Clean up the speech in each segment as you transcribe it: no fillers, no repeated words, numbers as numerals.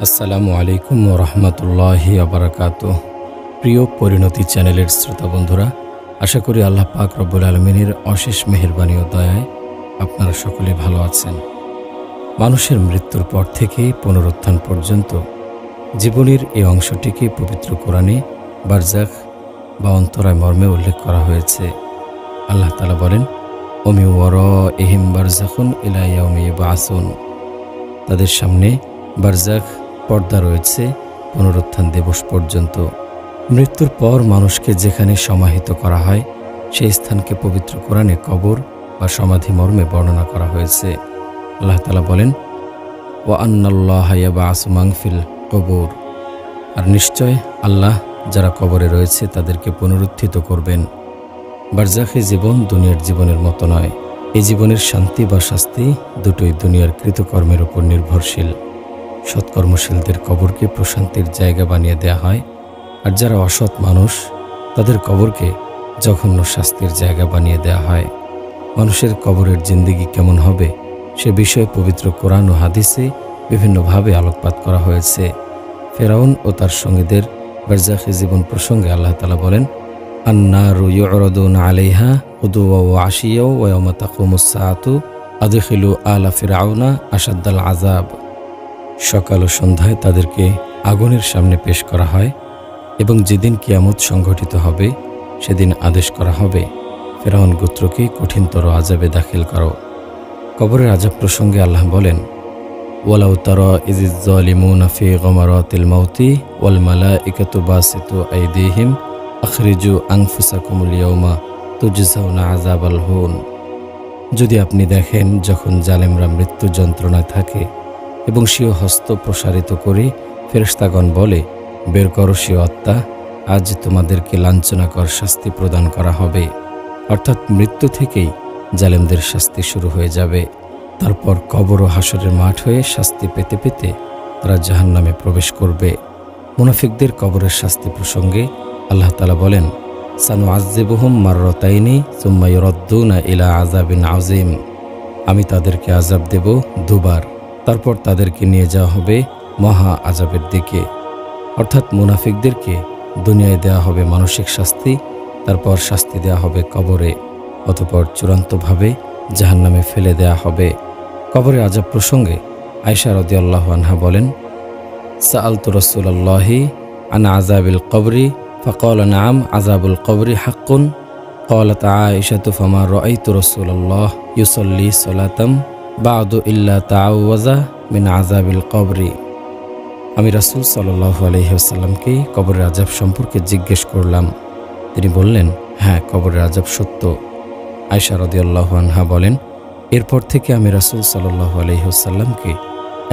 আসসালামু আলাইকুম ওরহমতুল্লাহি আবরাকাতুহ। প্রিয় পরিণতি চ্যানেলের শ্রোতা বন্ধুরা, আশা করি আল্লাহ পাক রব্বুল আলমিনের অশেষ মেহেরবানি ও দয়ায় আপনারা সকলে ভালো আছেন। মানুষের মৃত্যুর পর থেকে পুনরুত্থান পর্যন্ত জীবনের এই অংশটিকে পবিত্র কোরআনে বারজাখ বা অন্তরায় মর্মে উল্লেখ করা হয়েছে। আল্লাহ তাআলা বলেন, ওমি ওয়ারাইহিম বারজাখুন ইলা ইয়াউমি ইউবআসুন। তাদের সামনে বারজাখ পর্দা রয়েছে পুনরুত্থান দিবস পর্যন্ত। মৃত্যুর পর মানুষকে যেখানে সমাহিত করা হয় সেই স্থানকে পবিত্র কোরআনে কবর বা সমাধি মর্মে বর্ণনা করা হয়েছে। আল্লাহ তাআলা বলেন, ওয়া আন্নাল্লাহা ইয়াবআসু মান ফিল কুবুর। আর নিশ্চয় আল্লাহ যারা কবরে রয়েছে তাদেরকে পুনরুত্থিত করবেন। বারজাখী জীবন দুনিয়ার জীবনের মতো নয়। এই জীবনের শান্তি বা শাস্তি দুটোই দুনিয়ার কৃতকর্মের উপর নির্ভরশীল। সৎকর্মশীলদের কবরকে প্রশান্তির জায়গা বানিয়ে দেয়া হয়, আর যারা অসৎ মানুষ তাদের কবরকে জঘন্য শাস্তির জায়গা বানিয়ে দেয়া হয়। মানুষের কবরের জিন্দেগি কেমন হবে সে বিষয়ে পবিত্র কোরআন ও হাদিসে বিভিন্নভাবে আলোকপাত করা হয়েছে। ফেরাউন ও তার সঙ্গীদের বারজাখী জীবন প্রসঙ্গে আল্লাহ তাআলা বলেন, আন্নারু ইউরাদুনা আলাইহা গুদুওয়া ওয়া আশিয়া ওয়া ইয়াওমা তাকুমুস সাআতু আদখিলু আলা ফিরআউনা আশাদ্দাল আযাব। সকাল ও সন্ধ্যায় তাদেরকে আগুনের সামনে পেশ করা হয় এবং যেদিন কিয়ামত সংঘটিত হবে সেদিন আদেশ করা হবে, ফেরাউন গোত্রকে কঠিনতর আযাবে দাখিল করো। কবরের আযাব প্রসঙ্গে আল্লাহ বলেন, ওয়ালাউ তারা ইযিজ যালিমুনা ফি গামারাতিল মাউতি ওয়াল মালাইকাতু বাসিতু আইদিহিম আখরিজু আনফুসাকুমুল ইয়াওমা তুজজাউনা আযাবাল হুন। যদি আপনি দেখেন যখন জালেমরা মৃত্যু যন্ত্রণায় থাকে এবং স্বীয় হস্ত প্রসারিত করে ফেরেশতাগণ বলে, বের করো স্বীয় আত্মা, আজ তোমাদেরকে লাঞ্ছনাকর শাস্তি প্রদান করা হবে। অর্থাৎ মৃত্যু থেকেই জালেমদের শাস্তি শুরু হয়ে যাবে। তারপর কবর ও হাসরের মাঠ হয়ে শাস্তি পেতে পেতে তারা জাহান্নামে প্রবেশ করবে। মুনাফিকদের কবরের শাস্তি প্রসঙ্গে আল্লাহ তাআলা বলেন, সানুআযযিবুহুম মাররাতাইনি সুম্মা ইউরাদ্দুনা ইলা আযাবিন আযীম। আমি তাদেরকে আযাব দেব দুবার, তারপর তাদেরকে নিয়ে যাওয়া হবে মহা আযাবের দিকে। অর্থাৎ মুনাফিকদেরকে দুনিয়ায় দেয়া হবে মানসিক শাস্তি, তারপর শাস্তি দেয়া হবে কবরে, অতঃপর চূড়ান্তভাবে জাহান্নামে ফেলে দেয়া হবে। কবরের আযাব প্রসঙ্গে আয়েশা রাদিয়াল্লাহু আনহা বলেন, সাআলতু রাসূলাল্লাহি আন আযাবিল কবরি ফাকালা নাআম আযাবুল কবরি হাক্কুন। ক্বালাত আয়েশাতু ফামা রাআইতু রাসূলাল্লাহ ইউসাল্লি সালাতাম বা'দু ইল্লা তাআওয়াযা মিন আযাবিল কবরি। আমি রাসূল সাল্লাল্লাহু আলাইহি ওয়াসাল্লামকে কবরের আযাব সম্পর্কে জিজ্ঞেস করলাম। তিনি বললেন, হ্যাঁ, কবরের আযাব সত্য। আয়েশা রাদিয়াল্লাহু আনহা বলেন, এরপর থেকে আমি রাসূল সাল্লাল্লাহু আলাইহি ওয়াসাল্লামকে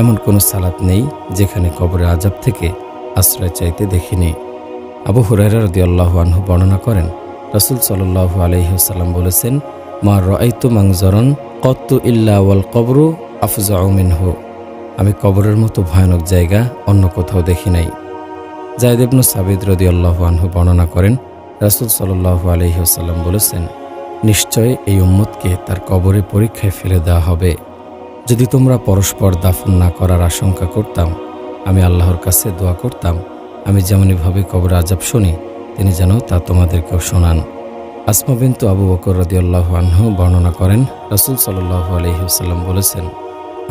এমন কোনো সালাত নেই যেখানে কবরের আযাব থেকে আশ্রয় চাইতে দেখিনি। আবু হুরায়রা রাদিয়াল্লাহু আনহু বর্ণনা করেন, রাসূল সাল্লাল্লাহু আলাইহি ওয়াসাল্লাম বলেছেন, মা রাআইতু মানজারান কত্তু ইল্লা ওয়াল কবরু আফজাউ মিনহু। আমি কবরের মতো ভয়ানক জায়গা অন্য কোথাও দেখি নাই। যায়েদ ইবনে সাবিত রাদিয়াল্লাহু আনহু বর্ণনা করেন, রাসূল সাল্লাল্লাহু আলাইহি ওয়াসাল্লাম বলেছেন, নিশ্চয় এই উম্মতকে তার কবরে পরীক্ষায় ফেলে দেওয়া হবে। যদি তোমরা পরস্পর দাফন না করার আশঙ্কা করতাম, আমি আল্লাহর কাছে দোয়া করতাম আমি যেমনইভাবে কবরের আযাব শুনি তিনি যেন তা তোমাদেরকেও শোনান। আসমা বিনতু আবু বকর রাদিয়াল্লাহু আনহু বর্ণনা করেন, রাসূল সাল্লাল্লাহু আলাইহি ওয়াসাল্লাম বলেছেন,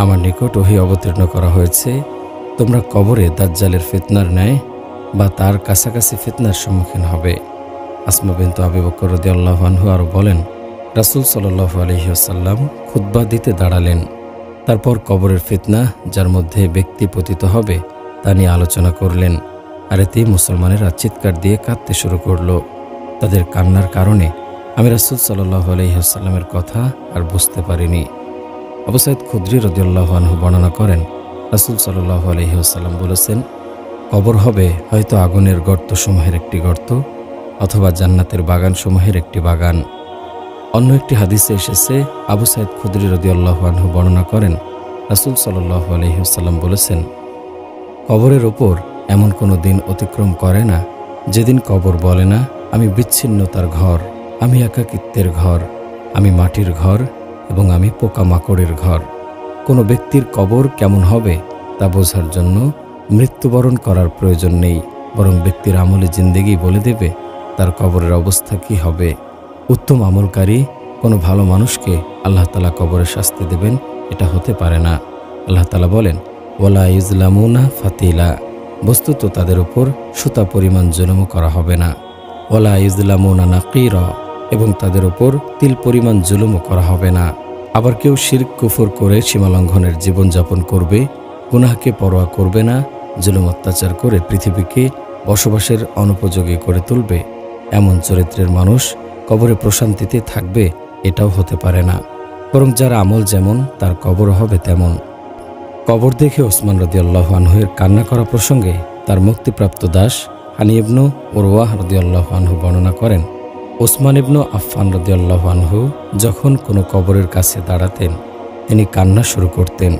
আমার নিকট ওহী অবতীর্ণ করা হয়েছে, তোমরা কবরে দাজ্জালের ফিতনার ন্যায় বা তার কাছাকাছি ফিতনার সম্মুখীন হবে। আসমা বিনতু আবু বকর রাদিয়াল্লাহু আনহু আরও বলেন, রাসূল সাল্লাল্লাহু আলাইহি ওয়াসাল্লাম খুতবা দিতে দাঁড়ালেন। তারপর কবরের ফিতনা যার মধ্যে ব্যক্তি পতিত হবে তা নিয়ে আলোচনা করলেন। আর এতে মুসলমানেরা চিৎকার দিয়ে কাঁদতে শুরু করল। তাদের কান্নার কারণে আমি রাসূল সাল্লাল্লাহু আলাইহি ওয়াসাল্লামের কথা আর বুঝতে পারিনি। আবু সাঈদ খুদরি রাদিয়াল্লাহু আনহু বর্ণনা করেন, রাসূল সাল্লাল্লাহু আলাইহি ওয়াসাল্লাম বলেছেন, কবর হবে হয়তো আগুনের গর্তসমূহের একটি গর্ত অথবা জান্নাতের বাগানসমূহের একটি বাগান। অন্য একটি হাদিসে এসেছে, আবু সাঈদ খুদরি রাদিয়াল্লাহু আনহু বর্ণনা করেন, রাসূল সাল্লাল্লাহু আলাইহি ওয়াসাল্লাম বলেছেন, কবরের ওপর এমন কোনো দিন অতিক্রম করে না যেদিন কবর বলে না, আমি বিচ্ছিন্নতার ঘর, আমি একাকিত্বের ঘর, আমি মাটির ঘর এবং আমি পোকামাকড়ের ঘর। কোনো ব্যক্তির কবর কেমন হবে তা বোঝার জন্য মৃত্যুবরণ করার প্রয়োজন নেই, বরং ব্যক্তির আমলে জিন্দেগি বলে দেবে তার কবরের অবস্থা কি হবে। উত্তম আমলকারী কোনো ভালো মানুষকে আল্লাহ তাআলা কবরে শাস্তি দেবেন, এটা হতে পারে না। আল্লাহ তাআলা বলেন, ওয়ালা ইউজলামুনা ফাতিলা, বস্তুত তাদের উপর সুতা পরিমাণ জুলুমও করা হবে না। ওয়ালা ইউজলামুনা নাকিরা, এবং তাদের উপর তিল পরিমাণ জুলুমও করা হবে না। আবার কেউ শিরক কুফর করে সীমালঙ্ঘনের জীবনযাপন করবে, গুনাহকে পরোয়া করবে না, জুলুম অত্যাচার করে পৃথিবীকে বসবাসের অনুপযোগী করে তুলবে, এমন চরিত্রের মানুষ কবরে প্রশান্তিতে থাকবে, এটাও হতে পারে না। বরং যার আমল যেমন তার কবর হবে তেমন। কবর দেখে ওসমান রাদিয়াল্লাহু আনহুর কান্না করা প্রসঙ্গে তার মুক্তিপ্রাপ্ত দাস হানি ইবনু উরওয়াহ রাদিয়াল্লাহু আনহু বর্ণনা করেন, ওসমান ইবনু আফফান রাদিয়াল্লাহু আনহু যখন কোনো কবরের কাছে দাঁড়াতেন তিনি কান্না শুরু করতেন,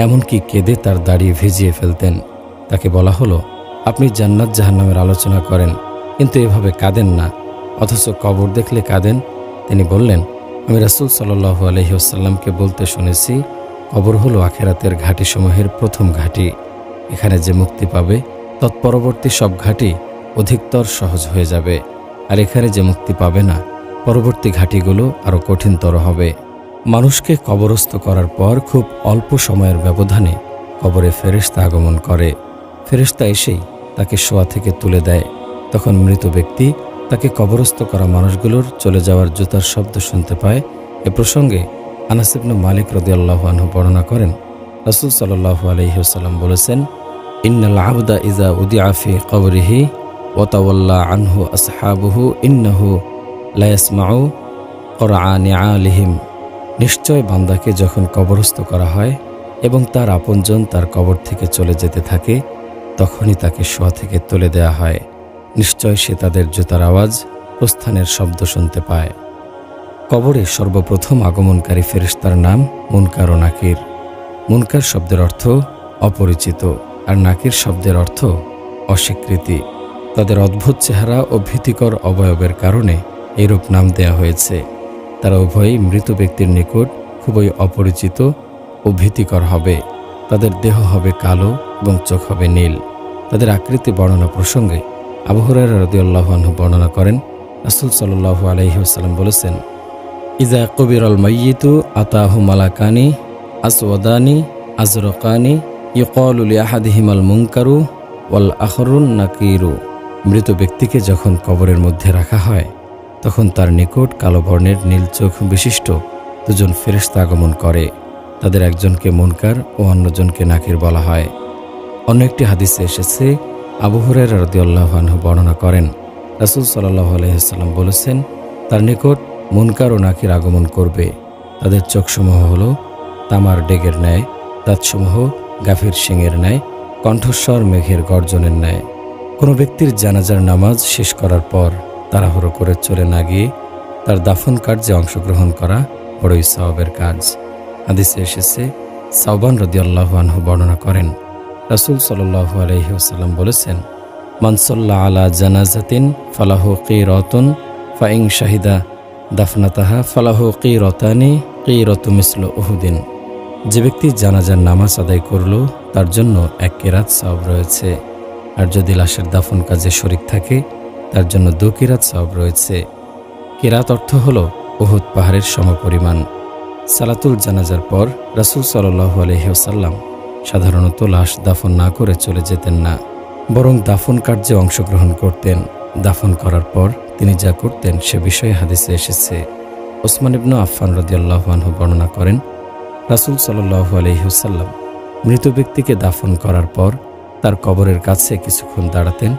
এমনকি কেঁদে তার দাড়ি ভিজিয়ে ফেলতেন। তাকে বলা হলো, আপনি জান্নাত জাহান্নামের আলোচনা করেন কিন্তু এভাবে কাঁদেন না, অথচ কবর দেখলে কাঁদেন। তিনি বললেন, আমি রাসূল সাল্লাল্লাহু আলাইহি ওয়াসাল্লামকে বলতে শুনেছি, কবর হলো আখিরাতের ঘাঁটিসমূহের প্রথম ঘাঁটি। এখানে যে মুক্তি পাবে তৎপরবর্তী সব ঘাঁটি অধিকতর সহজ হয়ে যাবে, আর এখানে যে মুক্তি পাবে না পরবর্তী ঘাঁটিগুলো আরও কঠিনতর হবে। মানুষকে কবরস্থ করার পর খুব অল্প সময়ের ব্যবধানে কবরে ফেরেশতা আগমন করে। ফেরেশতা এসেই তাকে শোয়া থেকে তুলে দেয়। তখন মৃত ব্যক্তি তাকে কবরস্থ করা মানুষগুলোর চলে যাওয়ার জুতার শব্দ শুনতে পায়। এ প্রসঙ্গে আনাস ইবনে মালিক রাদিয়াল্লাহু আনহু বর্ণনা করেন, রাসূল সাল্লাল্লাহু আলাইহি ওয়াসাল্লাম বলেছেন, ইন্নাল আবদা ইযা উদিআ ফি কবরিহি ওয়া তাওয়াল্লা আনহু আসহাবুহু ইন্নাহু লা ইয়াসমাউ কুরআ নিআলিহিম, নিশ্চয় বান্দাকে যখন কবরস্থ করা হয় এবং তার আপনজন তার কবর থেকে চলে যেতে থাকে, তখনই তাকে শোয়া থেকে তুলে দেয়া হয়। নিশ্চয় সে তাদের জুতার আওয়াজ, প্রস্থানের শব্দ শুনতে পায়। কবরে সর্বপ্রথম আগমনকারী ফেরেশতার নাম মুনকার ও নাকির। মুনকার শব্দের অর্থ অপরিচিত, আর নাকির শব্দের অর্থ অস্বীকৃতি। তাদের অদ্ভুত চেহারা ও ভীতিকর অবয়বের কারণে এরূপ নাম দেয়া হয়েছে। তারা উভয়ই মৃত ব্যক্তির নিকট খুবই অপরিচিত ও ভীতিকর হবে। তাদের দেহ হবে কালো এবং চোখ হবে নীল। তাদের আকৃতি বর্ণনা প্রসঙ্গে আবু হুরায়রা রাদিয়াল্লাহু আনহু বর্ণনা করেন, রাসূল সাল্লাল্লাহু আলাইহি ওয়াসাল্লাম বলেছেন, ইযা কুবিরাল মাইয়িতু আতাহু মালাকানি আসওয়াদানি আজরাকানি ইউকালু লিআহাদিহিমাল মুনকারু ওয়াল আখরুন নাকিরু। মৃত ব্যক্তিকে যখন কবরের মধ্যে রাখা হয় তখন তার নিকট কালো বর্ণের নীল চোখ বিশিষ্ট দুজন ফেরেশতা আগমন করে। তাদের একজনকে মুনকার ও অন্যজনকে নাকির বলা হয়। অন্য একটি হাদিসে এসেছে, আবু হুরায়রা রাদিয়াল্লাহু আনহু বর্ণনা করেন, রাসূল সাল্লাল্লাহু আলাইহি ওয়াসাল্লাম বলেছেন, তার নিকট মুনকার ও নাকির আগমন করবে। তাদের চোখসমূহ হল তামার ডেগের ন্যায়, দাঁতসমূহ গাভীর শিংয়ের ন্যায়, কণ্ঠস্বর মেঘের গর্জনের ন্যায়। কোনো ব্যক্তির জানাজার নামাজ শেষ করার পর তাড়াহুড়ো করে চলে না গিয়ে তার দাফন কার্যে অংশগ্রহণ করা বড়ই সওয়াবের কাজ। হাদিসে এসেছে, সাওবান রাদিয়াল্লাহু আনহু বর্ণনা করেন, রাসূল সাল্লাল্লাহু আলাইহি ওয়াসাল্লাম বলেছেন, মান সাল্লা আলা জানাজাতিন ফালাহু কিরাতুন ফাইন শাহিদা দাফনাতাহা ফালাহু কিরাতানি কিরাতু মিসলু উহুদিন। যে ব্যক্তি জানাজার নামাজ আদায় করল তার জন্য এক কিরাত সওয়াব রয়েছে, আর যদি লাশের দাফন কাজে শরীক থাকে তার জন্য 2 কিরাত সওয়াব রয়েছে। কিরাত অর্থ হল উহুদ পাহাড়ের সমপরিমাণ। সালাতুল জানাজার পর রাসূল সাল্লাল্লাহু আলাইহি ওয়াসাল্লাম সাধারণত লাশ দাফন না করে চলে যেতেন না, বরং দাফন কার্যে অংশগ্রহণ করতেন। দাফন করার পর তিনি যা করতেন সে বিষয়ে হাদিসে এসেছে। ওসমান ইবনু আফফান রাদিয়াল্লাহু আনহু বর্ণনা করেন, রাসূল সাল্লাল্লাহু আলাইহি ওয়াসাল্লাম মৃত ব্যক্তিকে দাফন করার পর তার কবরের কাছে কিছুক্ষণ দাঁড়াতেন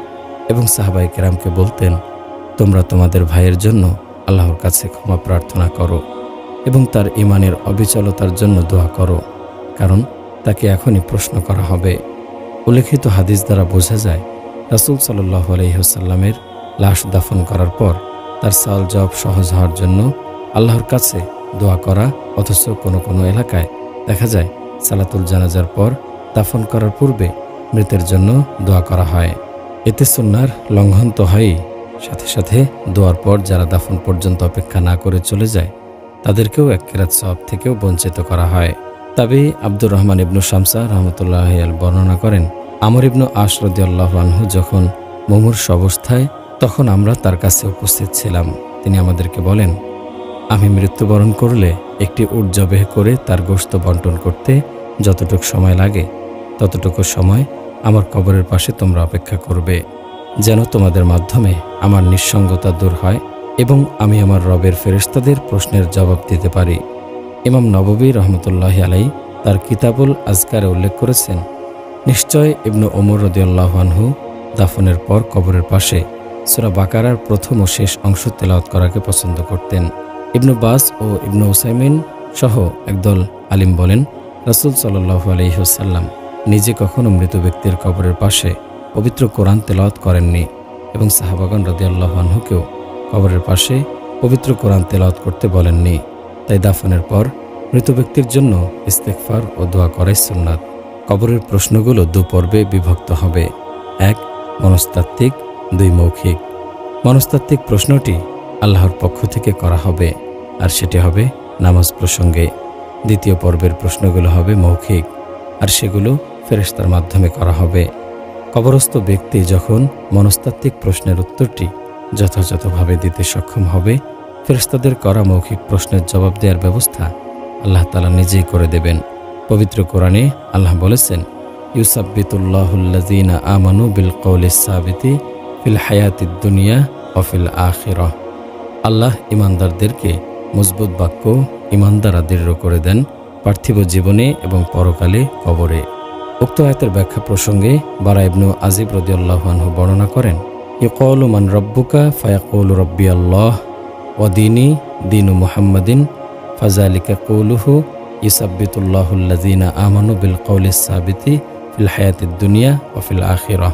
এবং সাহাবায়ে কেরামকে বলতেন, তোমরা তোমাদের ভাইয়ের জন্য আল্লাহর কাছে ক্ষমা প্রার্থনা করো এবং তার ঈমানের অবিচলতার জন্য দোয়া করো, কারণ তাকে এখনই প্রশ্ন করা হবে। উল্লেখিত হাদিস দ্বারা বোঝা যায়, রাসূল সাল্লাল্লাহু আলাইহি ওয়াসাল্লামের লাশ দাফন করার পর তার সওয়াল জবাব সহজ হওয়ার জন্য আল্লাহর কাছে দোয়া করা। অথচ কোনো কোনো এলাকায় দেখা যায় সালাতুল জানাজার পর দাফন করার পূর্বে মৃতের জন্য দোয়া করা হয়। এতে সুন্নাহর লঙ্ঘন তো হয়ই, সাথে সাথে দোয়ার পর যারা দাফন পর্যন্ত অপেক্ষা না করে চলে যায় তাদেরকেও এক কিরাত সওয়াব থেকেও বঞ্চিত করা হয়। তবে আব্দুর রহমান ইবনু শামসা রাহমাতুল্লাহি আলাইহি বর্ণনা করেন, আমর ইবনু আস রাদিয়াল্লাহু আনহু যখন মুমূর্ষু অবস্থায়, তখন আমরা তার কাছে উপস্থিত ছিলাম। তিনি আমাদেরকে বলেন, আমি মৃত্যুবরণ করলে একটি উট জবেহ করে তার গোশত বন্টন করতে যতটুকু সময় লাগে, ততটুকু সময় আমার কবরের পাশে তোমরা অপেক্ষা করবে, যেন তোমাদের মাধ্যমে আমার নিঃসঙ্গতা দূর হয় এবং আমি আমার রবের ফেরেশতাদের প্রশ্নের জবাব দিতে পারি। ইমাম নববী রহমতুল্লাহি আলাইহি তার কিতাবুল আজকারে উল্লেখ করেছেন, নিশ্চয় ইবনু ওমর রাদিয়াল্লাহু আনহু দাফনের পর কবরের পাশে সূরা বাকারার প্রথম ও শেষ অংশ তেলাওয়াত করাকে পছন্দ করতেন। ইবনু বাস ও ইবনু উসাইমিন সহ একদল আলিম বলেন, রাসূল সাল্লাল্লাহু আলাইহি ওয়াসাল্লাম নিজে কখনো মৃত ব্যক্তির কবরের পাশে পবিত্র কোরআন তেলাওয়াত করেননি এবং সাহাবাগণ রাদিয়াল্লাহু আনহুকেও কবরের পাশে পবিত্র কোরআন তেলাওয়াত করতে বলেননি। তাই দাফনের পর মৃত ব্যক্তির জন্য ইস্তেগফার ও দোয়া করাই সুন্নাত। কবরের প্রশ্নগুলো দুপর্বে বিভক্ত হবে। ১. মনস্তাত্ত্বিক, ২. মৌখিক। মনস্তাত্ত্বিক প্রশ্নটি আল্লাহর পক্ষ থেকে করা হবে, আর সেটি হবে নামাজ প্রসঙ্গে। দ্বিতীয় পর্বের প্রশ্নগুলো হবে মৌখিক, আর সেগুলো ফেরেশতার মাধ্যমে করা হবে। কবরস্থ ব্যক্তি যখন মনস্তাত্ত্বিক প্রশ্নের উত্তরটি যথাযথভাবে দিতে সক্ষম হবে, ফেরেশতাদের করা মৌখিক প্রশ্নের জবাব দেওয়ার ব্যবস্থা আল্লাহ তাআলা নিজেই করে দেবেন। পবিত্র কোরআনে আল্লাহ বলেছেন, ইউসাব্বিতুল্লাহুল্লাযীনা আমানু বিল কওলিস সাবিতি ফিল হায়াতিদ দুনিয়া ওয়া ফিল আখিরাহ। আল্লাহ ঈমানদারদেরকে মজবুত বাক্য ঈমান দ্বারা দৃঢ় করে দেন, পার্থিব জীবনে এবং পরকালে কবরে। উক্ত আয়াতের ব্যাখ্যা প্রসঙ্গে বারা ইবনু আজিব রাদিয়াল্লাহু আনহু বর্ণনা করেন, ইয়াকুলু মান রাব্বুকা ফায়াকুলু রাব্বি আল্লাহ ওয়া দীনি দীনু মুহাম্মাদিন ফাযালিকা কওলুহু ইউসাব্বিতুল্লাহুল্লাযীনা আমানু বিল কওলিস সাবিতি ফিল হায়াতিদ দুনিয়া ওয়া ফিল আখিরাহ।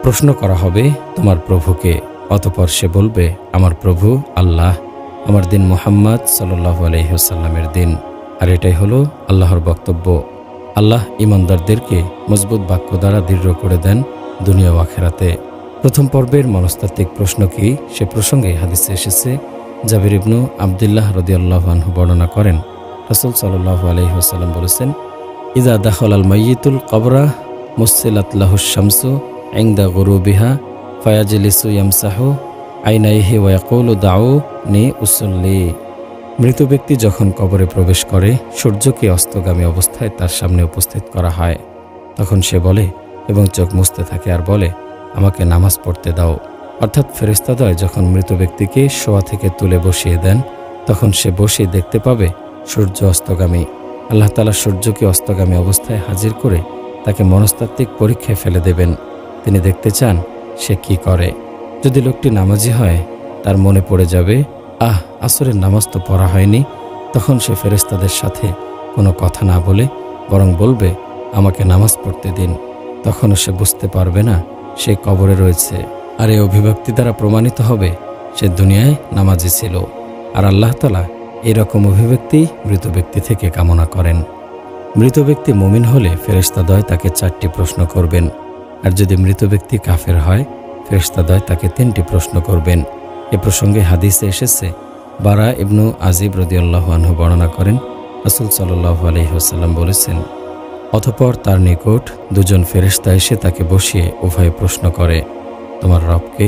প্রশ্ন করা হবে, তোমার প্রভুকে? অতঃপর সে বলবে, আমার প্রভু আল্লাহ, আমার দিন মুহাম্মদ সাল্লাল্লাহু আলাইহি ওয়াসাল্লামের দিন। আর এটাই হলো আল্লাহর বক্তব্য। আল্লাহ ঈমানদারদেরকে মজবুত বাক্য দ্বারা দৃঢ় করে দেন দুনিয়া ও আখিরাতে। প্রথম পর্বের মনস্তাত্ত্বিক প্রশ্ন কি, সে প্রসঙ্গে হাদিসে এসেছে, জাবির ইবনু আবদুল্লাহ রাদিয়াল্লাহু আনহু বর্ণনা করেন, রাসূল সাল্লাল্লাহু আলাইহি ওয়াসাল্লাম বলেছেন, ইযা দাখালাল মাইয়িতুল কবরা মুসসিলাত লাহুশ শামসু ইনদা গুরুবিহা ফায়াজলিসু ইয়ামসাহু আইনাইহি ওয়া ইয়াকুলু দাউনি উসাল্লি। মৃত ব্যক্তি যখন কবরে প্রবেশ করে, সূর্যকে অস্তগামী অবস্থায় তার সামনে উপস্থিত করা হয়। তখন সে বলে এবং চোখ মুছতে থাকে আর বলে, আমাকে নামাজ পড়তে দাও। অর্থাৎ ফেরেশতাদ্বয় যখন মৃত ব্যক্তিকে শোয়া থেকে তুলে বসিয়ে দেন, তখন সে বসে দেখতে পাবে সূর্য অস্তগামী। আল্লাহ তাআলা সূর্যকে অস্তগামী অবস্থায় হাজির করে তাকে মনস্তাত্ত্বিক পরীক্ষায় ফেলে দেবেন। তিনি দেখতে চান সে কি করে। যদি লোকটি নামাজি হয়, তার মনে পড়ে যাবে, আসরের নামাজ তো পড়া হয়নি, তখন সে ফেরেশতাদের সাথে কোনো কথা না বলে বরং বলবে, আমাকে নামাজ পড়তে দিন। তখনও সে বুঝতে পারবে না সে কবরে রয়েছে। আর এই অভিব্যক্তি দ্বারা প্রমাণিত হবে সে দুনিয়ায় নামাজি ছিল। আর আল্লাহ তাআলা এরকম অভিব্যক্তি মৃত ব্যক্তি থেকে কামনা করেন। মৃত ব্যক্তি মুমিন হলে ফেরেশতাদ্বয় তাকে 4টি প্রশ্ন করবেন, আর যদি মৃত ব্যক্তি কাফের হয়, ফেরেশতাদ্বয় তাকে 3টি প্রশ্ন করবেন। এ প্রসঙ্গে হাদিসে এসেছে, বারা ইবনু আজিব রাদিয়াল্লাহু আনহু বর্ণনা করেন, রাসূল সাল্লাল্লাহু আলাইহি ওয়াসাল্লাম বলেছেন, অতঃপর তার নিকট 2 জন ফেরেশতা এসে তাকে বসিয়ে উভয়ে প্রশ্ন করে, তোমার রবকে?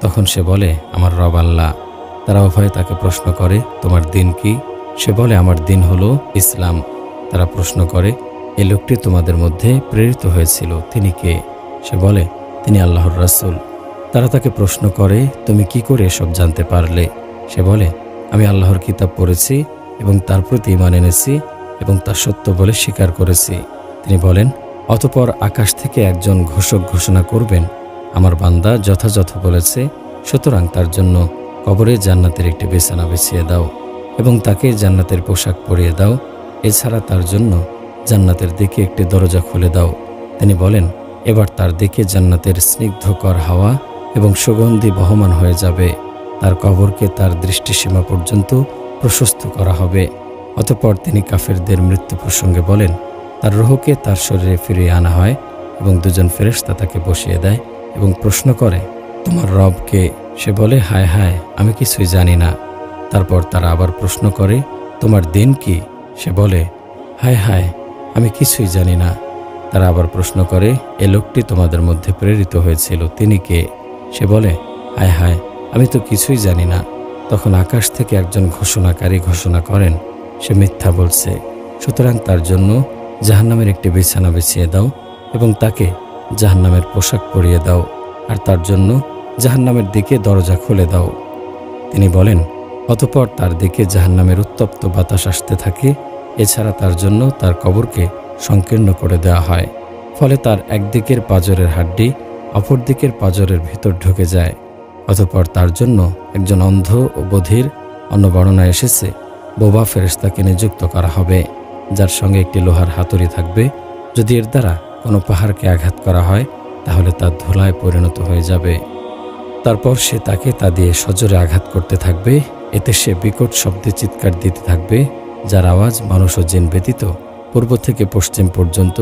তখন সে বলে, আমার রব আল্লাহ। তারা উভয়ে তাকে প্রশ্ন করে, তোমার দিন কি? সে বলে, আমার দিন হলো ইসলাম। তারা প্রশ্ন করে, এই লোকটি তোমাদের মধ্যে প্রেরিত হয়েছিল, তিনি কে? সে বলে, তিনি আল্লাহর রাসূল। তারা তাকে প্রশ্ন করে, তুমি কি করে এসব জানতে পারলে? সে বলে, আমি আল্লাহর কিতাব পড়েছি এবং তার প্রতি ঈমান এনেছি এবং তা সত্য বলে স্বীকার করেছি। তিনি বলেন, অতঃপর আকাশ থেকে একজন ঘোষক ঘোষণা করবেন, আমার বান্দা যথাযথ বলেছে, সুতরাং তার জন্য কবরে জান্নাতের একটি বিছানা বিছিয়ে দাও এবং তাকে জান্নাতের পোশাক পরিয়ে দাও। এছাড়া তার জন্য জান্নাতের দিকে একটি দরজা খুলে দাও। তিনি বলেন, এবার তার দিকে জান্নাতের স্নিগ্ধকর হাওয়া এবং সুগন্ধি বহমান হয়ে যাবে। তার কবরকে তার দৃষ্টিসীমা পর্যন্ত প্রশস্ত করা হবে। অতঃপর তিনি কাফেরদের মৃত্যু প্রসঙ্গে বলেন, তার রূহকে তার শরীরে ফিরিয়ে আনা হয় এবং 2 জন ফেরেশতা তাকে বসিয়ে দেয় এবং প্রশ্ন করে, তোমার রবকে? সে বলে, হায় হায়, আমি কিছুই জানি না। তারপর তারা আবার প্রশ্ন করে, তোমার দিন কি? সে বলে, হায় হায়, আমি কিছুই জানি না। তারা আবার প্রশ্ন করে, এ লোকটি তোমাদের মধ্যে প্রেরিত হয়েছিল, তিনি কে? সে বলে, হায় হায়, আমি তো কিছুই জানি না। তখন আকাশ থেকে একজন ঘোষণাকারী ঘোষণা করেন, সে মিথ্যা বলছে, সুতরাং তার জন্য জাহান্নামের একটি বিছানা বিছিয়ে দাও এবং তাকে জাহান্নামের পোশাক পরিয়ে দাও, আর তার জন্য জাহান্নামের দিকে দরজা খুলে দাও। তিনি বলেন, অতঃপর তার দিকে জাহান্নামের উত্তপ্ত বাতাস আসতে থাকে। এছাড়া তার জন্য তার কবরকে সংকীর্ণ করে দেওয়া হয়, ফলে তার একদিকের পাঁজরের হাড্ডি অপর দিকের পাঁজরের ভিতর ঢুকে যায়। অতঃপর তার জন্য একজন অন্ধ ও বধির, অন্য বর্ণনায় এসেছে, বোবা ফেরেশতাকে নিযুক্ত করা হবে, যার সঙ্গে একটি লোহার হাতুড়ি থাকবে। যদি এর দ্বারা কোনো পাহাড়কে আঘাত করা হয় তাহলে তা ধুলায় পরিণত হয়ে যাবে। তারপর সে তাকে তা দিয়ে সজোরে আঘাত করতে থাকবে। এতে সে বিকট শব্দে চিৎকার দিতে থাকবে, যার আওয়াজ মানুষ ও জিন ব্যতীত পূর্ব থেকে পশ্চিম পর্যন্ত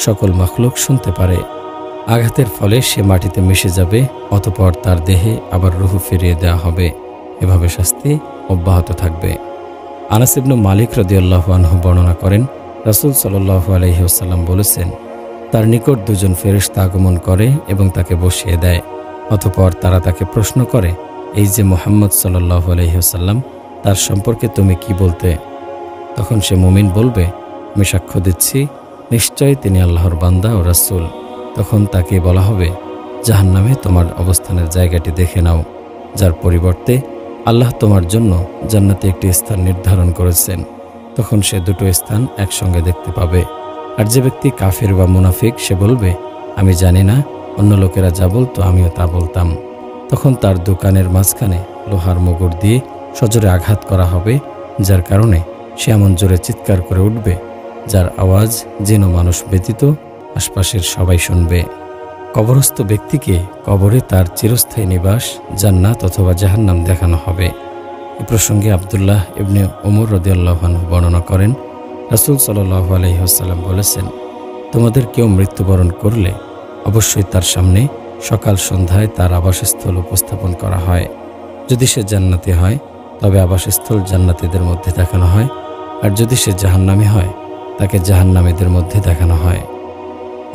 সকল মাখলুক শুনতে পারে। আঘাতের ফলে সে মাটিতে মিশে যাবে, অতঃপর তার দেহে আবার রূহ ফিরিয়ে দেওয়া হবে। এভাবে শাস্তি অব্যাহত থাকবে। আনাস ইবনে মালিক রাদিয়াল্লাহু আনহু বর্ণনা করেন, রাসূল সাল্লাল্লাহু আলাইহি ওয়াসাল্লাম বলেছেন, তার নিকট দুজন ফেরেশতা আগমন করে এবং তাকে বসিয়ে দেয়। অতঃপর তারা তাকে প্রশ্ন করে, এই যে মুহাম্মদ সাল্লাল্লাহু আলাইহি ওয়াসাল্লাম, তার সম্পর্কে তুমি কি বলতে? তখন সে মুমিন বলবে, আমি সাক্ষ্য দিচ্ছি, নিশ্চয়ই তিনি আল্লাহর বান্দা ও রাসূল। তখন তাকে বলা হবে, জাহান্নামে তোমার অবস্থানের জায়গাটি দেখে নাও, যার পরিবর্তে আল্লাহ তোমার জন্য জান্নাতে একটি স্থান নির্ধারণ করেছেন। তখন সে দুটো স্থান একসঙ্গে দেখতে পাবে। আর যে ব্যক্তি কাফির বা মুনাফিক, সে বলবে, আমি জানি না, অন্য লোকেরা যা বলতো আমিও তা বলতাম। তখন তার দোকানের মাঝখানে লোহার মুগুর দিয়ে সজোরে আঘাত করা হবে, যার কারণে সে এমন জোরে চিৎকার করে উঠবে, যার আওয়াজ যেন মানুষ ব্যতীত আশপাশের সবাই শুনবে। কবরস্থ ব্যক্তিকে কবরে তার চিরস্থায়ী নিবাস জান্নাত অথবা জাহান্নাম দেখানো হবে। এ প্রসঙ্গে আব্দুল্লাহ ইবনে ওমর রাদিয়াল্লাহু আনহু বর্ণনা করেন, রাসূল সাল্লাল্লাহু আলাইহি ওয়াসাল্লাম বলেছেন, তোমাদের কেউ মৃত্যুবরণ করলে অবশ্যই তার সামনে সকাল সন্ধ্যায় তার আবাসস্থল উপস্থাপন করা হয়। যদি সে জান্নাতি হয় তবে আবাসস্থল জান্নাতীদের মধ্যে দেখানো হয়, আর যদি সে জাহান্নামী হয় তাকে জাহান্নামীদের মধ্যে দেখানো হয়।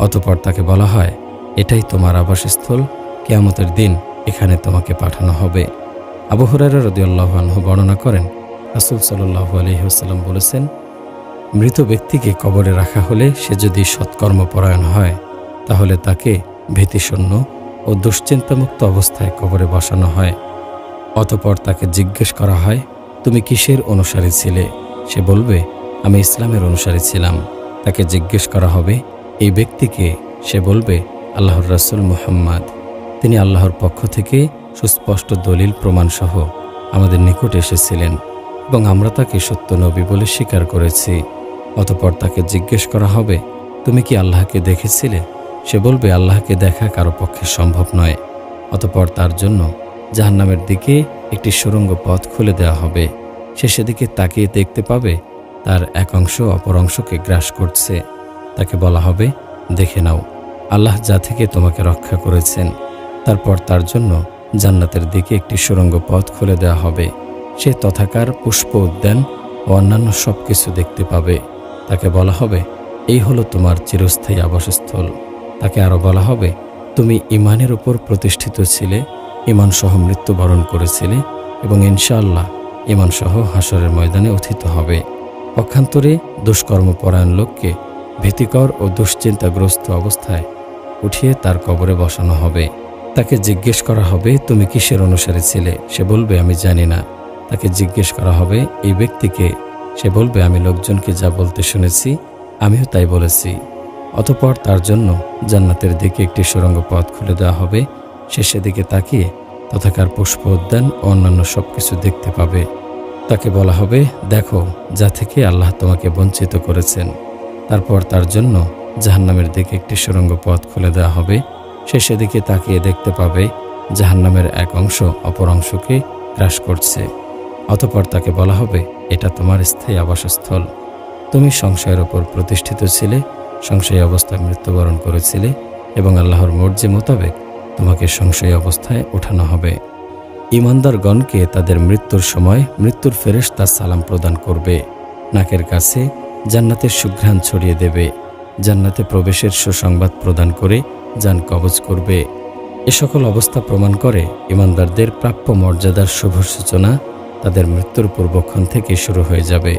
অতঃপর তাকে বলা হয়, এটাই তোমার আবাসস্থল, কিয়ামতের দিন এখানে তোমাকে পাঠানো হবে। আবু হুরায়রা রাদিয়াল্লাহু আনহু বর্ণনা করেন, রাসূল সাল্লাল্লাহু আলাইহি ওয়াসাল্লাম বলেছেন, মৃত ব্যক্তিকে কবরে রাখা হলে সে যদি সৎকর্মপরায়ণ হয় তাহলে তাকে ভীতিশূন্য ও দুশ্চিন্তামুক্ত অবস্থায় কবরে বসানো হয়। অতঃপর তাকে জিজ্ঞেস করা হয়, তুমি কিসের অনুসারী ছিলে? সে বলবে, আমি ইসলামের অনুসারী ছিলাম। তাকে জিজ্ঞেস করা হবে, এই ব্যক্তিকে? সে বলবে, আল্লাহর রাসূল মুহাম্মদ। তিনি আল্লাহর পক্ষ থেকে সুস্পষ্ট দলিল প্রমাণসহ আমাদের নিকট এসেছিলেন এবং আমরা তাকে সত্য নবী বলে স্বীকার করেছি। অতঃপর তাকে জিজ্ঞেস করা হবে, তুমি কি আল্লাহকে দেখেছিলে? সে বলবে, আল্লাহকে দেখা কারো পক্ষে সম্ভব নয়। অতঃপর তার জন্য জাহান্নামের দিকে একটি সুড়ঙ্গ পথ খুলে দেওয়া হবে। সে সেদিকে তাকিয়ে দেখতে পাবে তার এক অংশ অপর অংশকে গ্রাস করছে। তাকে বলা হবে, দেখে নাও, আল্লাহ যা থেকে তোমাকে রক্ষা করেছেন। তারপর তার জন্য জান্নাতের দিকে একটি সুড়ঙ্গ পথ খুলে দেওয়া হবে। সে তথাকার পুষ্প উদ্যান ও অন্যান্য সব কিছু দেখতে পাবে। তাকে বলা হবে, এই হলো তোমার চিরস্থায়ী আবাসস্থল। তাকে আরও বলা হবে, তুমি ঈমানের উপর প্রতিষ্ঠিত ছিলে, ঈমানসহ মৃত্যুবরণ করেছিলে এবং ইনশাআল্লাহ ঈমানসহ হাসরের ময়দানে উত্থিত হবে। পক্ষান্তরে দুষ্কর্মপরায়ণ লোককে ভীতিকর ও দুশ্চিন্তাগ্রস্ত অবস্থায় উঠিয়ে তার কবরে বসানো হবে। তাকে জিজ্ঞেস করা হবে, তুমি কিসের অনুসারী ছিলে? সে বলবে, আমি জানি না। তাকে জিজ্ঞেস করা হবে, এই ব্যক্তিকে? সে বলবে, আমি লোকজনকে যা বলতে শুনেছি আমিও তাই বলেছি। অতঃপর তার জন্য জান্নাতের দিকে একটি সুড়ঙ্গ পথ খুলে দেওয়া হবে। সে সেদিকে তাকিয়ে তথাকার পুষ্প উদ্যান ও অন্যান্য সব কিছু দেখতে পাবে। তাকে বলা হবে, দেখো, যা থেকে আল্লাহ তোমাকে বঞ্চিত করেছেন। তারপর তার জন্য জাহান্নামের দিকে একটি সুড়ঙ্গ পথ খুলে দেওয়া হবে। সে সেদিকে তাকিয়ে দেখতে পাবে জাহান্নামের এক অংশ অপর অংশকে গ্রাস করছে। অতঃপর তাকে বলা হবে, এটা তোমার স্থায়ী আবাসস্থল। তুমি সংশয়ের ওপর প্রতিষ্ঠিত ছিলে, সংশয়ী অবস্থায় মৃত্যুবরণ করেছিলে এবং আল্লাহর মর্জি মোতাবেক তোমাকে সংশয়ী অবস্থায় ওঠানো হবে। ঈমানদারগণকে তাদের মৃত্যুর সময় মৃত্যুর ফেরেশতা সালাম প্রদান করবে, নাকের কাছে জান্নাতের সুঘ্রাণ ছড়িয়ে দেবে। জান্নাতে প্রবেশের সুসংবাদ প্রদান করে জান কবজ করবে। এ সকল অবস্থা প্রমাণ করে ঈমানদারদের প্রাপ্য মর্যাদার শুভ সূচনা তাদের মৃত্যুর পূর্বক্ষণ থেকে শুরু হয়ে যাবে।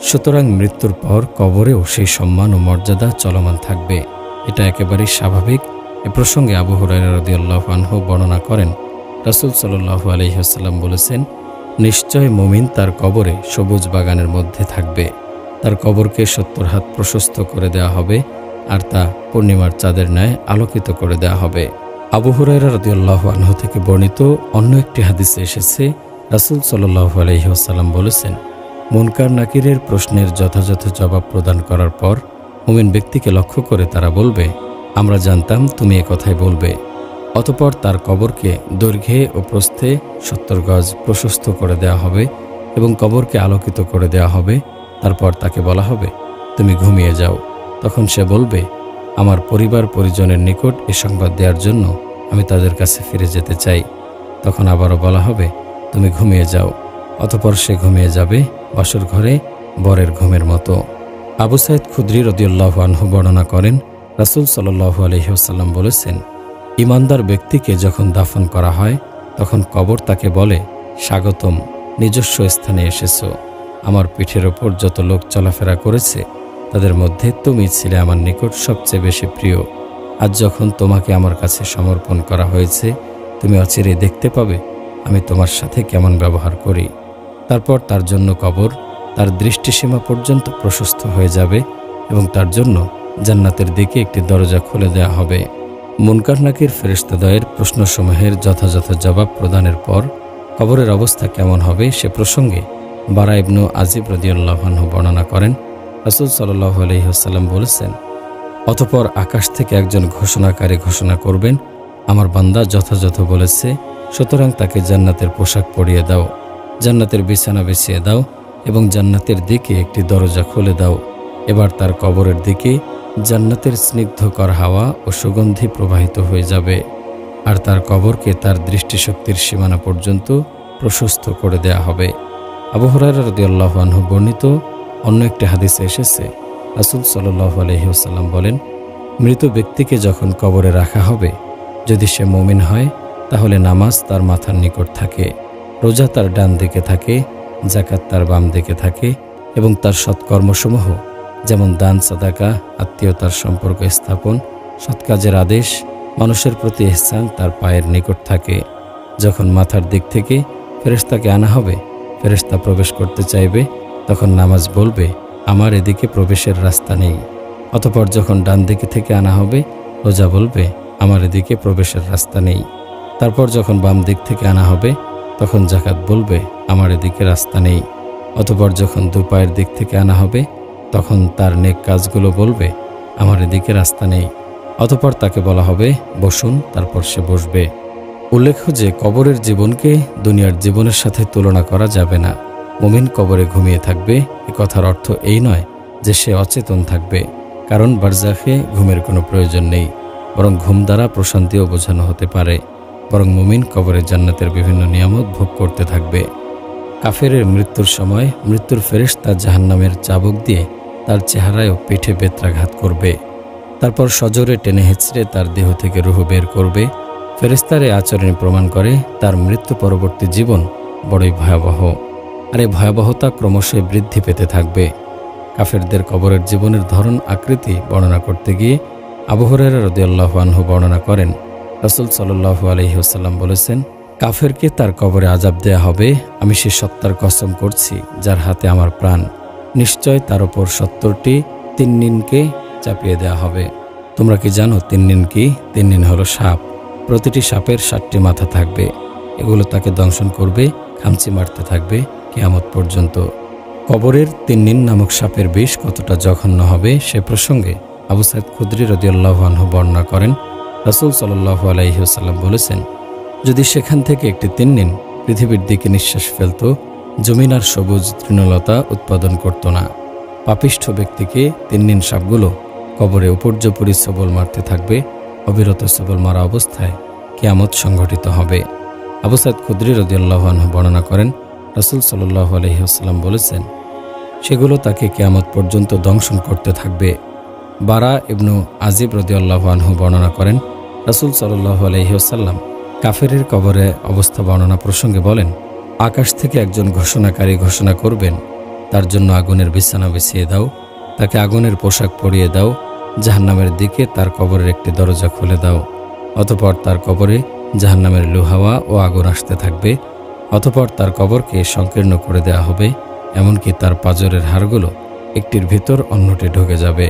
সুতরাং মৃত্যুর পর কবরেও সেই সম্মান ও মর্যাদা চলমান থাকবে। এটা একেবারেই স্বাভাবিক। এ প্রসঙ্গে আবু হুরায়রা রাদিয়াল্লাহু আনহু বর্ণনা করেন, রাসূল সাল্লাল্লাহু আলাইহি ওয়াসাল্লাম বলেছেন, নিশ্চয় মুমিন তার কবরে সবুজ বাগানের মধ্যে থাকবে। তার কবরকে ৭০ হাত প্রশস্ত করে দেওয়া হবে আর তা পূর্ণিমার চাঁদের ন্যায় আলোকিত করে দেওয়া হবে। আবু হুরায়রা রাদিয়াল্লাহু আনহু থেকে বর্ণিত অন্য একটি হাদিসে এসেছে, রাসূল সাল্লাল্লাহু আলাইহি ওয়াসাল্লাম বলেছেন, মুনকার নাকিরের প্রশ্নের যথাযথ জবাব প্রদান করার পর মুমিন ব্যক্তিকে লক্ষ্য করে তারা বলবে, আমরা জানতাম তুমি এ কথাই বলবে। অতঃপর তার কবরকে দৈর্ঘ্যে ও প্রস্থে ৭০ গজ প্রশস্ত করে দেওয়া হবে এবং কবরকে আলোকিত করে দেওয়া হবে। তারপর তাকে বলা হবে, তুমি ঘুমিয়ে যাও। তখন সে বলবে, আমার পরিবার পরিজনের নিকট এ সংবাদ দেওয়ার জন্য আমি তাদের কাছে ফিরে যেতে চাই। তখন আবারও বলা হবে, তুমি ঘুমিয়ে যাও। অতঃপর সে ঘুমিয়ে যাবে বাসর ঘরে বরের ঘুমের মতো। আবু সাঈদ খুদরি রাদিয়াল্লাহু আনহু বর্ণনা করেন, রাসূল সাল্লাল্লাহু আলাইহি ওয়াসাল্লাম বলেছেন, ঈমানদার ব্যক্তিকে যখন দাফন করা হয় তখন কবর তাকে বলে, স্বাগতম, নিজস্ব স্থানে এসেছো। আমার পিঠের ওপর যত লোক চলাফেরা করেছে তাদের মধ্যে তুমি ছিলে আমার নিকট সবচেয়ে বেশি প্রিয়। আজ যখন তোমাকে আমার কাছে সমর্পণ করা হয়েছে, তুমি অচিরেই দেখতে পাবে আমি তোমার সাথে কেমন ব্যবহার করি। তারপর তার জন্য কবর তার দৃষ্টিসীমা পর্যন্ত প্রশস্ত হয়ে যাবে এবং তার জন্য জান্নাতের দিকে একটি দরজা খুলে দেওয়া হবে। মুনকার নাকির ফেরেশতাদ্বয়ের প্রশ্নসমূহের যথাযথ জবাব প্রদানের পর কবরের অবস্থা কেমন হবে সে প্রসঙ্গে বারা ইবনু আজিব রাদিয়াল্লাহু আনহু বর্ণনা করেন, রাসূল সাল্লাল্লাহু আলাইহি ওয়াসাল্লাম বলেছেন, অতঃপর আকাশ থেকে একজন ঘোষণাকারী ঘোষণা করবেন, আমার বান্দা যথাযথ বলেছে, সুতরাং তাকে জান্নাতের পোশাক পরিয়ে দাও, জান্নাতের বিছানা বিছিয়ে দাও এবং জান্নাতের দিকে একটি দরজা খুলে দাও। এবার তার কবরের দিকে জান্নাতের স্নিগ্ধকর হাওয়া ও সুগন্ধি প্রবাহিত হয়ে যাবে আর তার কবরকে তার দৃষ্টিশক্তির সীমানা পর্যন্ত প্রশস্ত করে দেয়া হবে। আবু হুরায়রা রাদিয়াল্লাহু আনহু বর্ণিত অন্য একটি হাদিসে এসেছে, রাসূল সাল্লাল্লাহু আলাইহি ওয়াসাল্লাম বলেন, মৃত ব্যক্তিকে যখন কবরে রাখা হবে, যদি সে মুমিন হয় তাহলে নামাজ তার মাথার নিকট থাকে, রোজা তার ডান দিকে থাকে, যাকাত তার বাম দিকে থাকে এবং তার সৎকর্মসমূহ যেমন দান, সাদাকা, আত্মীয়তার সম্পর্ক স্থাপন, সৎ কাজের আদেশ, মানুষের প্রতি ইহসান তার পায়ের নিকট থাকে। যখন মাথার দিক থেকে ফেরেশতাকে আনা হবে, ফেরেশতা প্রবেশ করতে চাইবে, তখন নামাজ বলবে, আমার এদিকে প্রবেশের রাস্তা নেই। অতঃপর যখন ডান দিকে থেকে আনা হবে, রোজা বলবে, আমার এদিকে প্রবেশের রাস্তা নেই। তারপর যখন বাম দিক থেকে আনা হবে, তখন যাকাত বলবে, আমার এদিকে রাস্তা নেই। অতঃপর যখন দু পায়ের দিক থেকে আনা হবে, তখন তার নেক কাজগুলো বলবে, আমার এদিকে রাস্তা নেই। অতঃপর তাকে বলা হবে, বসুন, তারপর সে বসবে। উল্লেখ্য যে কবরের জীবনকে দুনিয়ার জীবনের সাথে তুলনা করা যাবে না। মুমিন কবরে ঘুমিয়ে থাকবে, এ কথার অর্থ এই নয় যে সে অচেতন থাকবে, কারণ বারজাখে ঘুমের কোনো প্রয়োজন নেই, বরং ঘুম দ্বারা প্রশান্তিও বোঝানো হতে পারে। বরং মুমিন কবরে জান্নাতের বিভিন্ন নিয়ামত ভোগ করতে থাকবে। কাফেরের মৃত্যুর সময় মৃত্যুর ফেরেশতা জাহান্নামের চাবুক দিয়ে তার চেহারায় ও পিঠে বেত্রাঘাত করবে। তারপর সজোরে টেনে হেঁচড়ে তার দেহ থেকে রূহ বের করবে। ফেরেশতার এই আচরণ প্রমাণ করে তার মৃত্যু পরবর্তী জীবন বড়ই ভয়াবহ, আর এই ভয়াবহতা ক্রমশই বৃদ্ধি পেতে থাকবে। কাফেরদের কবরের জীবনের ধরন আকৃতি বর্ণনা করতে গিয়ে আবু হুরায়রা রাদিয়াল্লাহু আনহু বর্ণনা করেন, রাসূল সাল্লাল্লাহু আলাইহি ওয়াসাল্লাম বলেছেন, কাফেরকে তার কবরে আযাব দেয়া হবে, আমি সে সত্তার কসম করছি যার হাতে আমার প্রাণ, নিশ্চয় তার উপর ৭০টি তিন্নিনকে চাপিয়ে দেয়া হবে। তোমরা কি জানো তিন্নিন কি? তিন্নিন হলো সাপ। প্রতিটি সাপের ৭টি মাথা থাকবে। এগুলো তাকে দংশন করবে, খামচি মারতে থাকবে কিয়ামত পর্যন্ত। কবরের তিন্নিন নামক সাপের বিষ কতটা জঘন্য হবে সে প্রসঙ্গে আবু সাঈদ খুদরি রাদিয়াল্লাহু আনহু বর্ণনা করেন, রাসূল সাল্লাল্লাহু আলাইহি ওয়াসাল্লাম বলেছেন, যদি সেখান থেকে একটি তিন্নিন পৃথিবীর দিকে নিঃশ্বাস ফেলত, জমিন আর সবুজ তৃণলতা উৎপাদন করত না। পাপিষ্ঠ ব্যক্তিকে তিন্নিন সাপগুলো কবরে উপর্যুপরি সবল মারতে থাকবে। অবিরত সবল মারা অবস্থায় কিয়ামত সংঘটিত হবে। আবু সাঈদ খুদরি রাদিয়াল্লাহু আনহু বর্ণনা করেন, রাসূল সাল্লাল্লাহু আলাইহি ওয়াসাল্লাম বলেছেন, সেগুলো তাকে কিয়ামত পর্যন্ত দংশন করতে থাকবে। বারা ইবনু আজিব রাদিয়াল্লাহু আনহু বর্ণনা করেন, রাসূল সাল্লাল্লাহু আলাইহি ওয়াসাল্লাম কাফেরের কবরে অবস্থা বর্ণনা প্রসঙ্গে বলেন, আকাশ থেকে একজন ঘোষণাকারী ঘোষণা করবেন, তার জন্য আগুনের বিছানা বিছিয়ে দাও, তাকে আগুনের পোশাক পরিয়ে দাও, জাহান্নামের দিকে তার কবরের একটি দরজা খুলে দাও। অতঃপর তার কবরে জাহান্নামের লুহাওয়া ও আগুন আসতে থাকবে। অতঃপর তার কবরকে সংকীর্ণ করে দেয়া হবে, এমনকি তার পাঁজরের হাড়গুলো একটির ভিতর অন্যটি ঢুকে যাবে।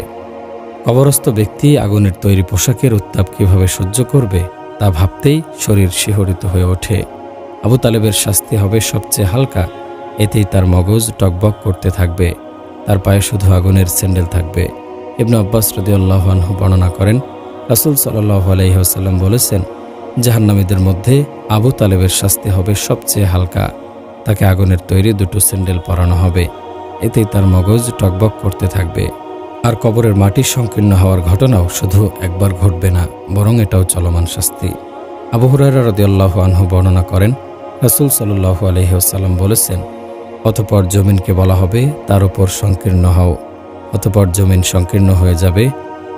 কবরস্থ ব্যক্তি আগুনের তৈরি পোশাকের উত্তাপ কিভাবে সহ্য করবে তা ভাবতেই শরীর শিহরিত হয়ে ওঠে। আবু তালেবের শাস্তি হবে সবচেয়ে হালকা, এতেই তার মগজ টকবক করতে থাকবে, তার পায়ে শুধু আগুনের স্যান্ডেল থাকবে। ইবনে আব্বাস রাদিয়াল্লাহু আনহু বর্ণনা করেন, রাসূল সাল্লাল্লাহু আলাইহি ওয়াসাল্লাম বলেছেন, জাহান্নামীদের মধ্যে আবু তালেবের শাস্তি হবে সবচেয়ে হালকা, তাকে আগুনের তৈরি দুটো স্যান্ডেল পরানো হবে, এতেই তার মগজ টকবক করতে থাকবে। আর কবরের মাটি সংকীর্ণ হওয়ার ঘটনাও শুধু একবার ঘটবে না, বরং এটাও চলমান শাস্তি। আবু হুরায়রা রাদিয়াল্লাহু আনহু বর্ণনা করেন, রাসূল সাল্লাল্লাহু আলাইহি ওয়াসাল্লাম বলেছেন, অতঃপর জমিনকে বলা হবে তার উপর সংকীর্ণ হও, অতঃপর জমিন সংকীর্ণ হয়ে যাবে,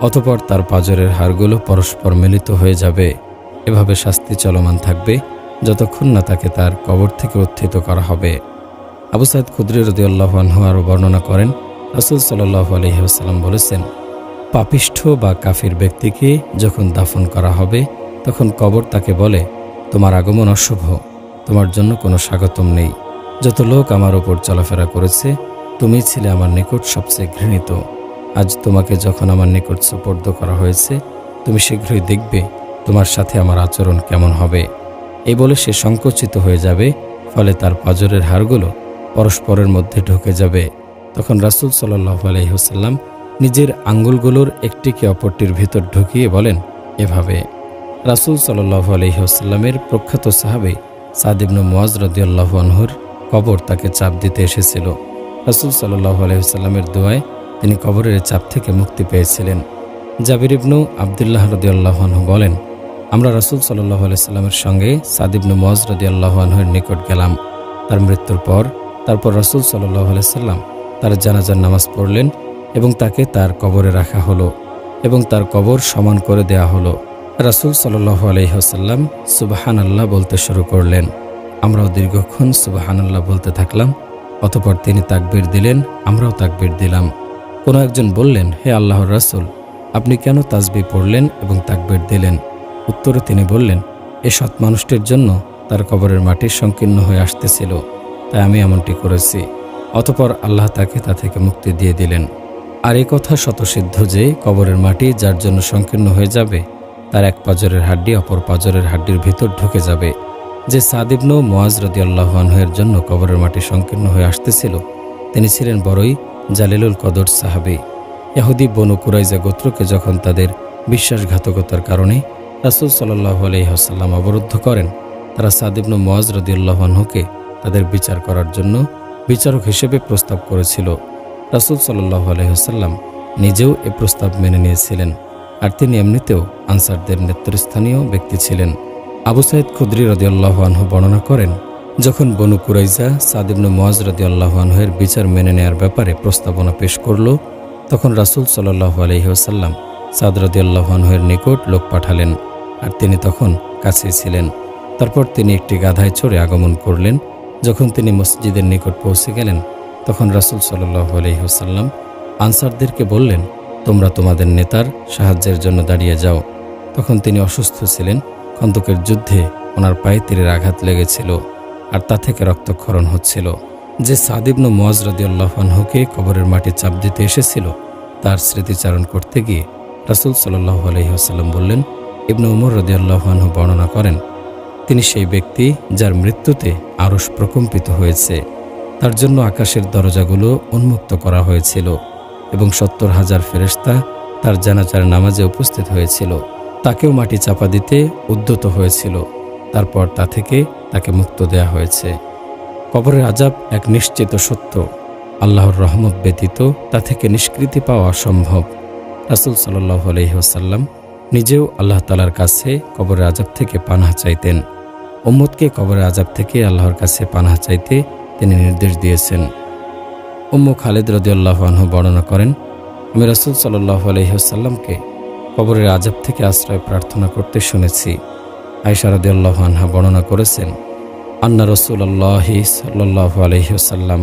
অতঃপর তার পাঁজরের হাড়গুলো পরস্পর মিলিত হয়ে যাবে। এভাবে শাস্তি চলমান থাকবে যতক্ষণ না তাকে তার কবর থেকে উত্থিত করা হবে। আবু সাঈদ খুদরী রাদিয়াল্লাহু আনহু আরও বর্ণনা করেন, রাসূল সাল্লাল্লাহু আলাইহি ওয়াসাল্লাম বলেছেন, পাপিষ্ঠ বা কাফির ব্যক্তিকে যখন দাফন করা হবে তখন কবর তাকে বলে, তোমার আগমন অশুভ, তোমার জন্য কোনো স্বাগতম নেই। যত লোক আমার ওপর চলাফেরা করেছে তুমি ছিলে আমার নিকট সবচেয়ে ঘৃণিত। আজ তোমাকে যখন আমার নিকট সুপর্দ করা হয়েছে তুমি শীঘ্রই দেখবে তোমার সাথে আমার আচরণ কেমন হবে। এই বলে সে সংকুচিত হয়ে যাবে, ফলে তার পাঁজরের হাড়গুলো পরস্পরের মধ্যে ঢুকে যাবে। তখন রাসূল সাল্লাল্লাহু আলাইহি ওয়াসাল্লাম নিজের আঙ্গুলগুলোর একটিকে অপরটির ভিতর ঢুকিয়ে বলেন, এভাবে। রাসূল সাল্লাল্লাহু আলাইহি ওয়াসাল্লামের প্রখ্যাত সাহাবী সাদ ইবনে মুআয রাদিয়াল্লাহু আনহুর কবর তাকে চাপ দিতে এসেছিল। রাসূল সাল্লাল্লাহু আলাইহি ওয়াসাল্লামের দোয়ায় তিনি কবরের চাপ থেকে মুক্তি পেয়েছিলেন। জাবির ইবনু আব্দুল্লাহ রাদিয়াল্লাহু আনহু বলেন, আমরা রাসূল সাল্লাল্লাহু আলাইহি ওয়াসাল্লামের সঙ্গে সাদ ইবনে মুআয রাদিয়াল্লাহু আনহুর নিকট গেলাম। তার মৃত্যুর তারপর রাসূল সাল্লাল্লাহু আলাইহি ওয়াসাল্লাম তার জানাজার নামাজ পড়লেন এবং তাকে তার কবরে রাখা হলো এবং তার কবর সমান করে দেয়া হলো। রাসূল সাল্লাল্লাহু আলাইহি ওয়াসাল্লাম সুবহানাল্লাহ বলতে শুরু করলেন। আমরাও দীর্ঘক্ষণ সুবহানাল্লাহ বলতে থাকলাম। অতঃপর তিনি তাকবীর দিলেন, আমরাও তাকবীর দিলাম। কোনো একজন বললেন, হে আল্লাহর রাসূল, আপনি কেন তাসবিহ পড়লেন এবং তাকবীর দিলেন? উত্তরে তিনি বললেন, এ সৎ মানুষটির জন্য তার কবরের মাটি সংকীর্ণ হয়ে আসতেছিল, তাই আমি এমনটি করেছি। অতঃপর আল্লাহ তাকে তা থেকে মুক্তি দিয়ে দিলেন। আর এ কথা শতসিদ্ধ যে কবরের মাটি যার জন্য সংকীর্ণ হয়ে যাবে তার এক পাঁজরের হাড্ডি অপর পাঁজরের হাড্ডির ভিতর ঢুকে যাবে। যে সাদ ইবনে মুআয রাদিয়াল্লাহু আনহু এর জন্য কবরের মাটি সংকীর্ণ হয়ে আসতেছিল তিনি ছিলেন বড়ই জালিলুল কদর সাহাবী। ইহুদি বনু কুরাইজা গোত্রকে যখন তাদের বিশ্বাসঘাতকতার কারণে রাসূল সাল্লাল্লাহু আলাইহি ওয়াসাল্লাম অবরুদ্ধ করেন, তারা সাদ ইবনে মুআয রাদিয়াল্লাহু আনহুকে তাদের বিচার করার জন্য বিচারক হিসেবে প্রস্তাব করেছিল। রাসূল সাল্লাল্লাহু আলাইহি ওয়াসাল্লাম নিজেও এ প্রস্তাব মেনে নিয়েছিলেন, আর তিনি এমনিতেও আনসারদের নেতৃস্থানীয় ব্যক্তি ছিলেন। আবু সাঈদ খুদরী রাদিয়াল্লাহু আনহু বর্ণনা করেন, যখন বনু কুরাইজা সাদ ইবনে মুআয রাদিয়াল্লাহু আনহু এর বিচার মেনে নেয়ার ব্যাপারে প্রস্তাবনা পেশ করল, তখন রাসূল সাল্লাল্লাহু আলাইহি ওয়াসাল্লাম সাদ রাদিয়াল্লাহু আনহু এর নিকট লোক পাঠালেন, আর তিনি তখন কাছেই ছিলেন। তারপর তিনি একটি গাধায় চড়ে আগমন করলেন। যখন তিনি মসজিদের নিকট পৌঁছে গেলেন তখন রাসূল সাল্লাল্লাহু আলাইহি ওয়াসাল্লাম আনসারদেরকে বললেন, তোমরা তোমাদের নেতার সাহায্যের জন্য দাঁড়িয়ে যাও। তখন তিনি অসুস্থ ছিলেন। খন্দকের যুদ্ধে ওনার পায়ে তীরের আঘাত লেগেছিল আর তা থেকে রক্তক্ষরণ হচ্ছিল। যে সাদ ইবনে মুআয রাদিয়াল্লাহু আনহুকে কবরের মাটি চাপ দিতে এসেছিল তার স্মৃতিচারণ করতে গিয়ে রাসূল সাল্লাল্লাহু আলাইহি ওয়াসাল্লাম বললেন, ইবনে উমর রাদিয়াল্লাহু আনহু বর্ণনা করেন, তিনি সেই ব্যক্তি যার মৃত্যুতে আরশ প্রকম্পিত হয়েছে। তার জন্য আকাশের দরজাগুলো উন্মুক্ত করা হয়েছিল এবং ৭০,০০০ ফেরেশতা তার জানাজার নামাজে উপস্থিত হয়েছিল। তাকেও মাটি চাপা দিতে উদ্যত হয়েছিল। তারপর তা থেকে তাকে মুক্ত দেয়া হয়েছে। কবরের আযাব এক নিশ্চিত সত্য। আল্লাহর রহমত ব্যতীত তা থেকে নিষ্কৃতি পাওয়া অসম্ভব। রাসূল সাল্লাল্লাহু আলাইহি ওয়াসাল্লাম নিজেও আল্লাহ তাআলার কাছে কবরের আযাব থেকে পানাহ চাইতেন। উম্মতকে কবরের আযাব থেকে আল্লাহর কাছে পানাহ চাইতে তিনি নির্দেশ দিয়েছেন। উম্মু খালিদ রাদিয়াল্লাহু আনহু বর্ণনা করেন, আমি রাসূল সাল্লাল্লাহু আলাইহি ওয়াসাল্লামকে কবরের আযাব থেকে আশ্রয় প্রার্থনা করতে শুনেছি। আয়েশা রাদিয়াল্লাহু আনহা বর্ণনা করেছেন, আন্না রাসূলুল্লাহি সাল্লাল্লাহু আলাইহি ওয়াসাল্লাম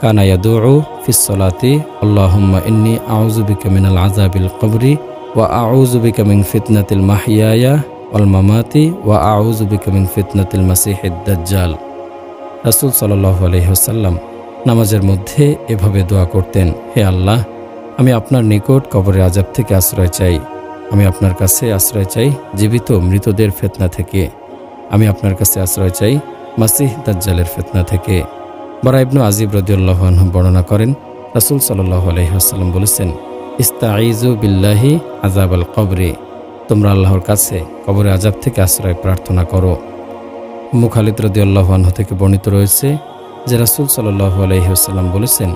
কানা ইয়াদুউ ফিস সালাতি আল্লাহুম্মা ইন্নী আউযু বিকা মিনাল আযাবিল কবরি ওয়া আউযু বিকা মিন ফিতনাতিল মাহইয়ায়া ওয়াল মামাতি ওয়া আউযু বিকা মিন ফিতনাতিল মাসিহিদ দাজ্জাল। রাসূল সাল্লাল্লাহু আলাইহি ওয়াসাল্লাম নামাজের মধ্যে এভাবে দোয়া করতেন, হে আল্লাহ, আমি আপনার নিকট কবরের আযাব থেকে আশ্রয় চাই। আমি আপনার কাছে আশ্রয় চাই জীবিত মৃতদের ফিতনা থেকে। আমি আপনার কাছে আশ্রয় চাই মাসিহ দাজ্জালের ফিতনা থেকে। বারা ইবনে আজিব রাদিয়াল্লাহু আনহু বর্ণনা করেন, রাসূল সাল্লাল্লাহু আলাইহি ওয়াসাল্লাম বলেছেন, ইস্তাঈযু বিল্লাহি আযাবাল কবরি, তোমরা আল্লাহর কাছে কবরের আযাব থেকে আশ্রয় প্রার্থনা করো। উম্মু খালিদ রাদিয়াল্লাহু আনহা থেকে বর্ণিত রয়েছে যে রাসূল সাল্লাল্লাহু আলাইহি ওয়াসাল্লাম বলেছেন,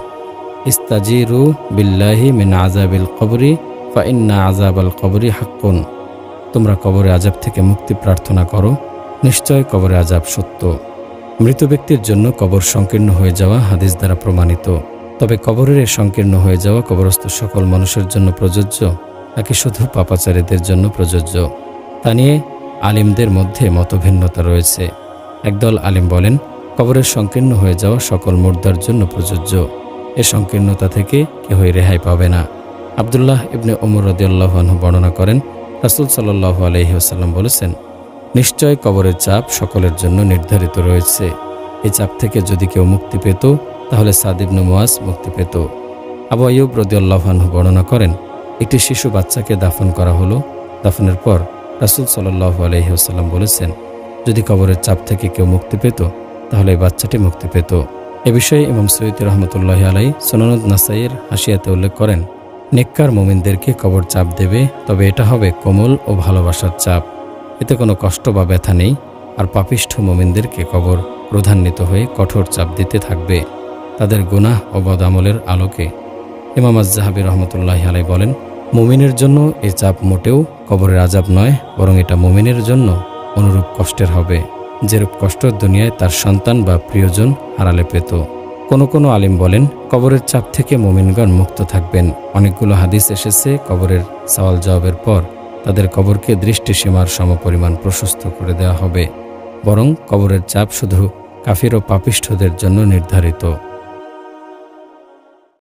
ইস্তাজিরু বিল্লাহি মিন আযাবিল কবরি ফা ইন্না আযাবাল কবরি হাক্কুন, তোমরা কবরের আযাব থেকে মুক্তি প্রার্থনা করো, নিশ্চয় কবরের আযাব সত্য। মৃত ব্যক্তির জন্য কবর সংকীর্ণ হয়ে যাওয়া হাদিস দ্বারা প্রমাণিত। তবে কবরের সংকীর্ণ হয়ে যাওয়া কবরস্থ সকল মানুষের জন্য প্রযোজ্য নাকি শুধু পাপাচারীদের জন্য প্রযোজ্য, তা নিয়ে আলিমদের মধ্যে মতভিন্নতা রয়েছে। একদল আলিম বলেন, কবরের সংকীর্ণ হয়ে যাওয়া সকল মুর্দার জন্য প্রযোজ্য, এ সংকীর্ণতা থেকে কেউই রেহাই পাবে না। আব্দুল্লাহ ইবনে ওমর রাদিয়াল্লাহু আনহু বর্ণনা করেন, রাসূল সাল্লাল্লাহু আলাইহি ওয়াসাল্লাম বলেছেন, নিশ্চয় কবরের চাপ সকলের জন্য নির্ধারিত রয়েছে। এই চাপ থেকে যদি কেউ মুক্তি পেত তাহলে সাদ ইবনে মুআজ মুক্তি পেত। আবু আইয়ুব রাদিয়াল্লাহু আনহু বর্ণনা করেন, একটি শিশু বাচ্চাকে দাফন করা হলো। দাফনের পর রাসূল সাল্লাল্লাহু আলাইহি ওয়াসাল্লাম বলেছেন, যদি কবরের চাপ থেকে কেউ মুক্তি পেত তাহলে এই বাচ্চাটি মুক্তি পেত। এ বিষয়ে ইমাম সয়ুতী রহমতুল্লাহি আলাইহি সুনানুদ নাসাইয়ের হাসিয়াতে উল্লেখ করেন, নেককার মুমিনদেরকে কবর চাপ দেবে, তবে এটা হবে কোমল ও ভালোবাসার চাপ, এতে কোনো কষ্ট বা ব্যথা নেই। আর পাপিষ্ঠ মুমিনদেরকে কবর ক্রোধান্বিত হয়ে কঠোর চাপ দিতে থাকবে তাদের গুনাহ ও বদআমলের আলোকে। ইমাম আয-যাহাবী রহমতুল্লাহি আলাইহি বলেন, মুমিনের জন্য এই চাপ মোটেও কবরের আযাব নয়, বরং এটা মুমিনের জন্য অনুরূপ কষ্টের হবে, যেরূপ কষ্ট দুনিয়ায় তার সন্তান বা প্রিয়জন হারালে পেত। কোনো আলিম বলেন, কবরের চাপ থেকে মুমিনগণ মুক্ত থাকবেন। অনেকগুলো হাদিস এসেছে কবরের সওয়াল জবাবের পর তাদের কবরকে দৃষ্টিসীমার সমপরিমাণ প্রশস্ত করে দেওয়া হবে, বরং কবরের চাপ শুধু কাফির ও পাপিষ্ঠদের জন্য নির্ধারিত।